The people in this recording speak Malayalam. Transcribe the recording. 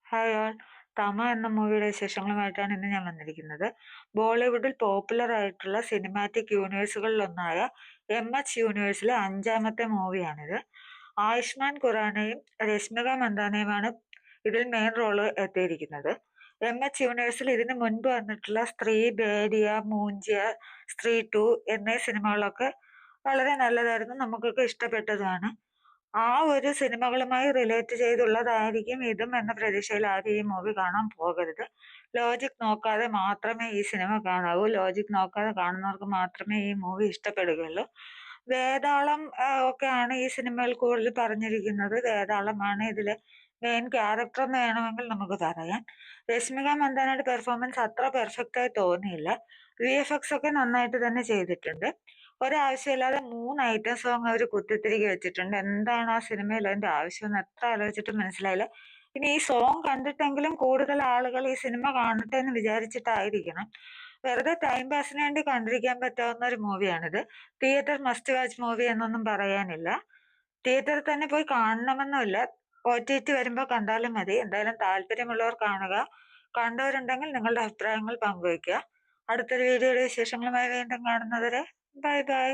Hi all. തമ എന്ന മൂവിയുടെ വിശേഷങ്ങളുമായിട്ടാണ് ഇന്ന് ഞാൻ വന്നിരിക്കുന്നത്. ബോളിവുഡിൽ പോപ്പുലർ ആയിട്ടുള്ള സിനിമാറ്റിക് യൂണിവേഴ്സുകളിലൊന്നായ യൂണിവേഴ്സിലെ 5ാമത്തെ മൂവിയാണിത്. ആയുഷ്മാൻ ഖുറാനയും രശ്മിക മന്ദാനയുമാണ് ഇതിൽ മെയിൻ റോള് എത്തിയിരിക്കുന്നത്. യൂണിവേഴ്സിൽ ഇതിനു മുൻപ് വന്നിട്ടുള്ള സ്ത്രീ, ബേഡിയ, മൂഞ്ചിയ, സ്ത്രീ 2 എന്നീ സിനിമകളൊക്കെ വളരെ നല്ലതായിരുന്നു, നമുക്കൊക്കെ ഇഷ്ടപ്പെട്ടതുമാണ്. ആ ഒരു സിനിമകളുമായി റിലേറ്റ് ചെയ്തുള്ളതായിരിക്കും ഇതും എന്ന പ്രതീക്ഷയിൽ ആരും ഈ മൂവി കാണാൻ പോകരുത്. ലോജിക് നോക്കാതെ മാത്രമേ ഈ സിനിമ കാണാവൂ. ലോജിക് നോക്കാതെ കാണുന്നവർക്ക് മാത്രമേ ഈ മൂവി ഇഷ്ടപ്പെടുകയുള്ളൂ. വേതാളം ഒക്കെയാണ് ഈ സിനിമയിൽ കൂടുതൽ പറഞ്ഞിരിക്കുന്നത്. വേതാളമാണ് ഇതിലെ മെയിൻ ക്യാരക്ടർ എന്ന് വേണമെങ്കിൽ നമുക്ക് പറയാം. രശ്മിക മന്ദാനയുടെ പെർഫോമൻസ് അത്ര പെർഫെക്റ്റ് ആയി തോന്നിയില്ല. VFX ഒക്കെ നന്നായിട്ട് തന്നെ ചെയ്തിട്ടുണ്ട്. ഒരാവശ്യമില്ലാതെ 3 ഐറ്റം സോങ് അവർ കുത്തിത്തിരികെ വെച്ചിട്ടുണ്ട്. എന്താണ് ആ സിനിമയിൽ അതിന്റെ ആവശ്യമെന്ന് എത്ര ആലോചിച്ചിട്ടും മനസ്സിലായില്ല. ഇനി ഈ സോങ് കണ്ടിട്ടെങ്കിലും കൂടുതൽ ആളുകൾ ഈ സിനിമ കാണട്ടെ എന്ന് വിചാരിച്ചിട്ടായിരിക്കണം. വെറുതെ ടൈം പാസിന് വേണ്ടി കണ്ടിരിക്കാൻ പറ്റാവുന്ന ഒരു മൂവിയാണിത്. തിയേറ്റർ മസ്റ്റ് വാച്ച് മൂവി എന്നൊന്നും പറയാനില്ല. തിയേറ്ററിൽ തന്നെ പോയി കാണണമെന്നില്ല. OTT വരുമ്പോൾ കണ്ടാലും മതി. എന്തായാലും താല്പര്യമുള്ളവർ കാണുക. കണ്ടവരുണ്ടെങ്കിൽ നിങ്ങളുടെ അഭിപ്രായങ്ങൾ പങ്കുവയ്ക്കുക. അടുത്തൊരു വീഡിയോയുടെ വിശേഷങ്ങളുമായി വീണ്ടും കാണുന്നതുവരെ ബൈ ബൈ.